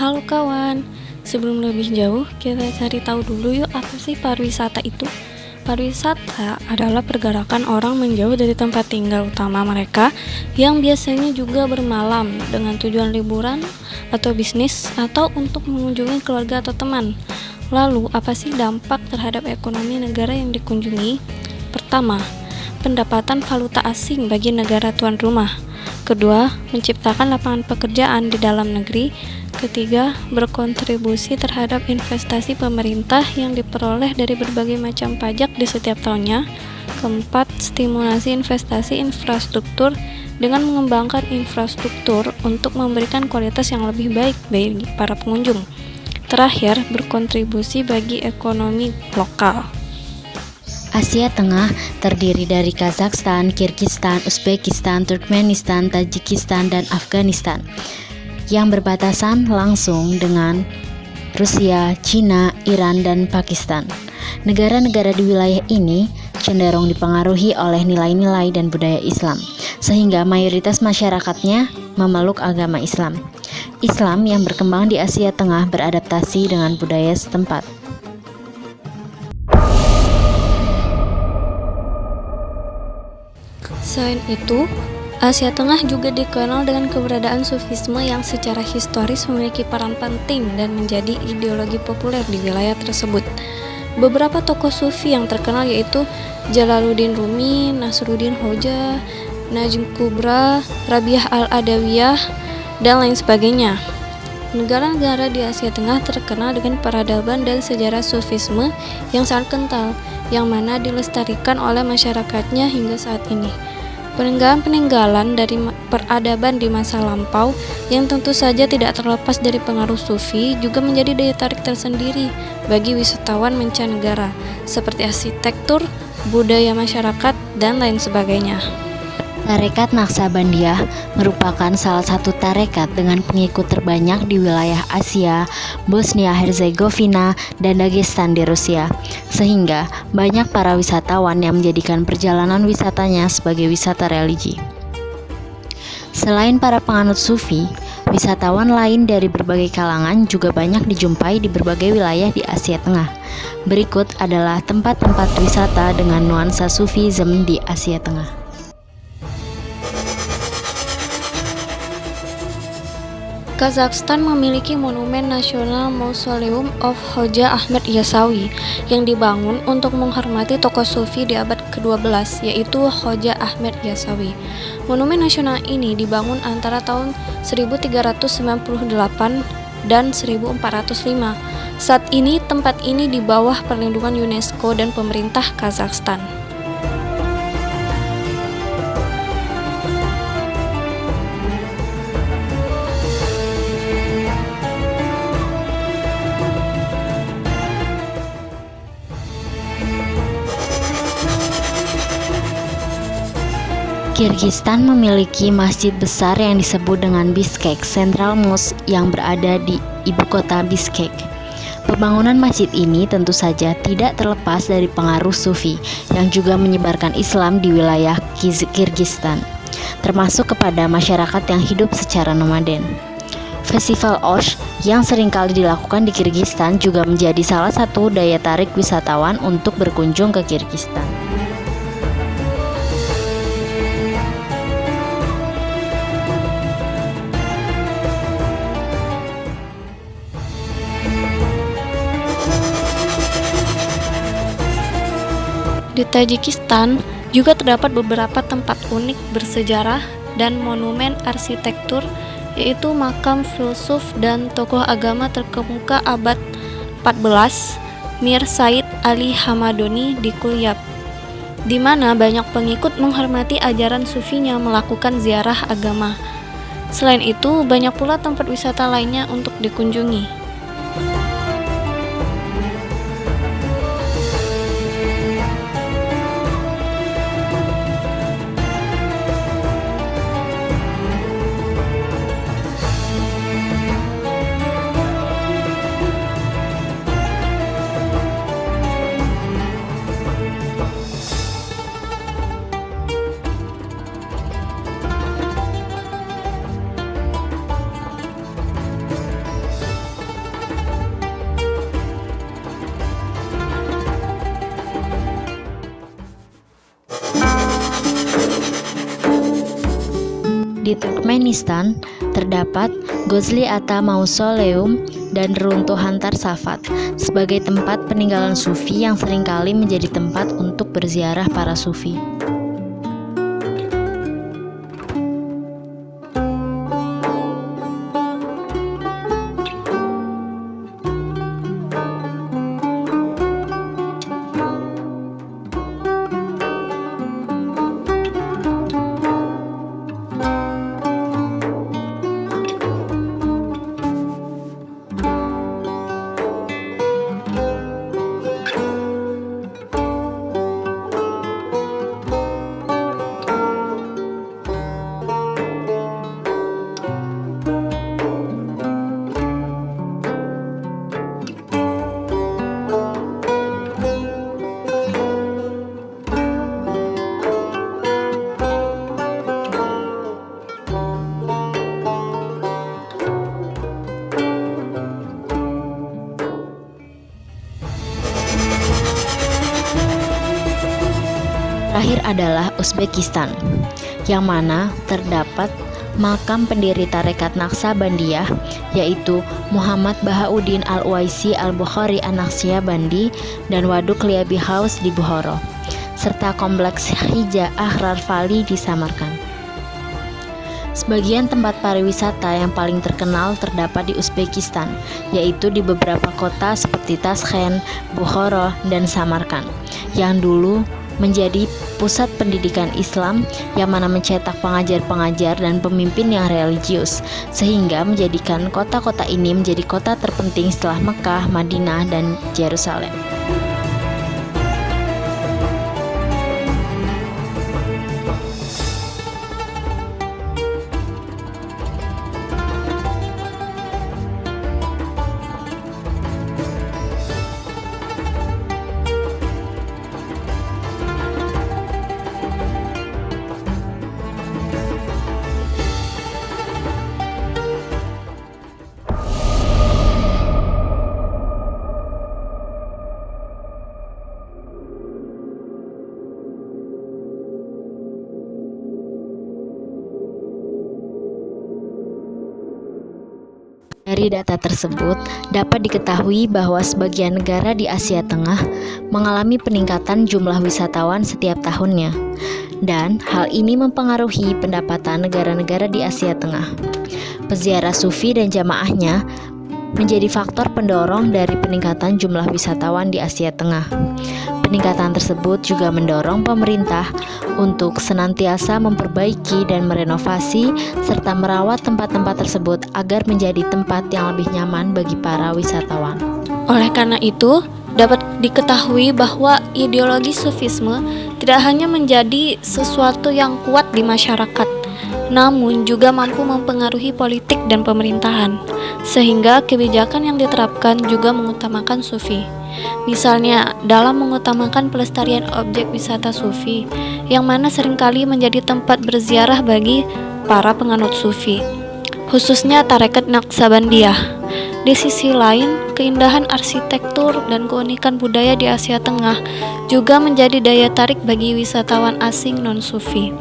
Halo kawan, sebelum lebih jauh kita cari tahu dulu yuk apa sih pariwisata itu. Pariwisata adalah pergerakan orang menjauh dari tempat tinggal utama mereka yang biasanya juga bermalam dengan tujuan liburan atau bisnis atau untuk mengunjungi keluarga atau teman. Lalu apa sih dampak terhadap ekonomi negara yang dikunjungi? Pertama, pendapatan valuta asing bagi negara tuan rumah. Kedua, menciptakan lapangan pekerjaan di dalam negeri. Ketiga, berkontribusi terhadap investasi pemerintah yang diperoleh dari berbagai macam pajak di setiap tahunnya. Keempat, stimulasi investasi infrastruktur dengan mengembangkan infrastruktur untuk memberikan kualitas yang lebih baik bagi para pengunjung. Terakhir, berkontribusi bagi ekonomi lokal. Asia Tengah terdiri dari Kazakhstan, Kirgistan, Uzbekistan, Turkmenistan, Tajikistan, dan Afghanistan yang berbatasan langsung dengan Rusia, Cina, Iran, dan Pakistan. Negara-negara di wilayah ini cenderung dipengaruhi oleh nilai-nilai dan budaya Islam, sehingga mayoritas masyarakatnya memeluk agama Islam. Islam yang berkembang di Asia Tengah beradaptasi dengan budaya setempat. Selain itu, Asia Tengah juga dikenal dengan keberadaan Sufisme yang secara historis memiliki peran penting dan menjadi ideologi populer di wilayah tersebut. Beberapa tokoh Sufi yang terkenal yaitu Jalaluddin Rumi, Nasruddin Hoja, Najm Kubra, Rabi'ah al-Adawiyah, dan lain sebagainya. Negara-negara di Asia Tengah terkenal dengan peradaban dan sejarah Sufisme yang sangat kental, yang mana dilestarikan oleh masyarakatnya hingga saat ini. Peninggalan-peninggalan dari peradaban di masa lampau yang tentu saja tidak terlepas dari pengaruh Sufi juga menjadi daya tarik tersendiri bagi wisatawan mancanegara, seperti arsitektur, budaya masyarakat, dan lain sebagainya. Tarekat Naksabandia merupakan salah satu tarekat dengan pengikut terbanyak di wilayah Asia, Bosnia-Herzegovina, dan Dagestan di Rusia, sehingga banyak para wisatawan yang menjadikan perjalanan wisatanya sebagai wisata religi. Selain para penganut Sufi, wisatawan lain dari berbagai kalangan juga banyak dijumpai di berbagai wilayah di Asia Tengah. Berikut adalah tempat-tempat wisata dengan nuansa Sufisme di Asia Tengah. Kazakhstan memiliki monumen nasional Mausoleum of Hoja Ahmed Yasawi yang dibangun untuk menghormati tokoh Sufi di abad ke-12, yaitu Hoja Ahmed Yasawi. Monumen nasional ini dibangun antara tahun 1398 dan 1405. Saat ini tempat ini di bawah perlindungan UNESCO dan pemerintah Kazakhstan. Kirgistan memiliki masjid besar yang disebut dengan Bishkek Central Mosque yang berada di ibu kota Bishkek. Pembangunan masjid ini tentu saja tidak terlepas dari pengaruh Sufi yang juga menyebarkan Islam di wilayah Kirgistan, termasuk kepada masyarakat yang hidup secara nomaden. Festival Osh yang seringkali dilakukan di Kirgistan juga menjadi salah satu daya tarik wisatawan untuk berkunjung ke Kirgistan. Di Tajikistan juga terdapat beberapa tempat unik bersejarah dan monumen arsitektur, yaitu makam filsuf dan tokoh agama terkemuka abad 14, Mir Said Ali Hamadoni di Kulyab, di mana banyak pengikut menghormati ajaran sufinya melakukan ziarah agama. Selain itu, banyak pula tempat wisata lainnya untuk dikunjungi. Di Turkmenistan terdapat Gozli Ata Mausoleum dan Runtuhan Tarsafat sebagai tempat peninggalan sufi yang seringkali menjadi tempat untuk berziarah para sufi. Terakhir adalah Uzbekistan, yang mana terdapat makam pendiri tarekat Naqsabandiyah, yaitu Muhammad Bahauddin Al-Uwaisi Al-Bukhari An-Naqsyabandi dan Waduk Liabi House di Bukhara, serta kompleks Hija Ahrar Valley di Samarkand. Sebagian tempat pariwisata yang paling terkenal terdapat di Uzbekistan, yaitu di beberapa kota seperti Tashkent, Bukhara, dan Samarkand, yang dulu menjadi pusat pendidikan Islam yang mana mencetak pengajar-pengajar dan pemimpin yang religius, sehingga menjadikan kota-kota ini menjadi kota terpenting setelah Mekah, Madinah, dan Yerusalem. Dari data tersebut, dapat diketahui bahwa sebagian negara di Asia Tengah mengalami peningkatan jumlah wisatawan setiap tahunnya, dan hal ini mempengaruhi pendapatan negara-negara di Asia Tengah. Peziarah sufi dan jamaahnya menjadi faktor pendorong dari peningkatan jumlah wisatawan di Asia Tengah. Peningkatan tersebut juga mendorong pemerintah untuk senantiasa memperbaiki dan merenovasi serta merawat tempat-tempat tersebut agar menjadi tempat yang lebih nyaman bagi para wisatawan. Oleh karena itu, dapat diketahui bahwa ideologi Sufisme tidak hanya menjadi sesuatu yang kuat di masyarakat, namun juga mampu mempengaruhi politik dan pemerintahan, sehingga kebijakan yang diterapkan juga mengutamakan sufi. Misalnya, dalam mengutamakan pelestarian objek wisata sufi, yang mana seringkali menjadi tempat berziarah bagi para penganut sufi, khususnya tarekat Naqsabandiyah. Di sisi lain, keindahan arsitektur dan keunikan budaya di Asia Tengah juga menjadi daya tarik bagi wisatawan asing non-sufi.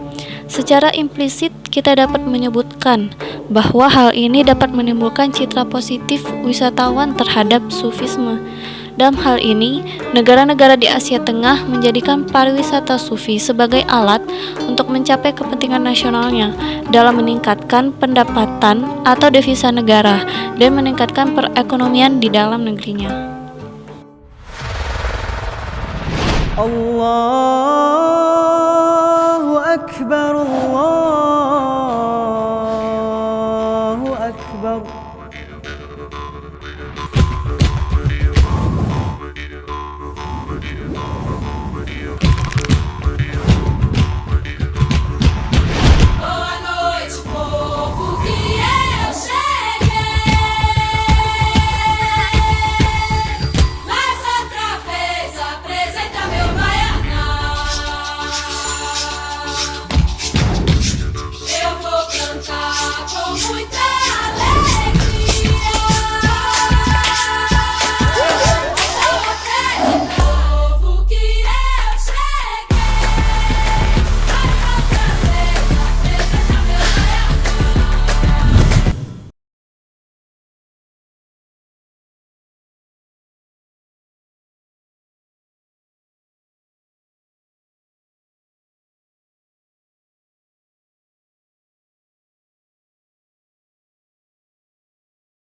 Secara implisit, kita dapat menyebutkan bahwa hal ini dapat menimbulkan citra positif wisatawan terhadap sufisme. Dalam hal ini, negara-negara di Asia Tengah menjadikan pariwisata sufi sebagai alat untuk mencapai kepentingan nasionalnya dalam meningkatkan pendapatan atau devisa negara dan meningkatkan perekonomian di dalam negerinya. Allahu Akbar.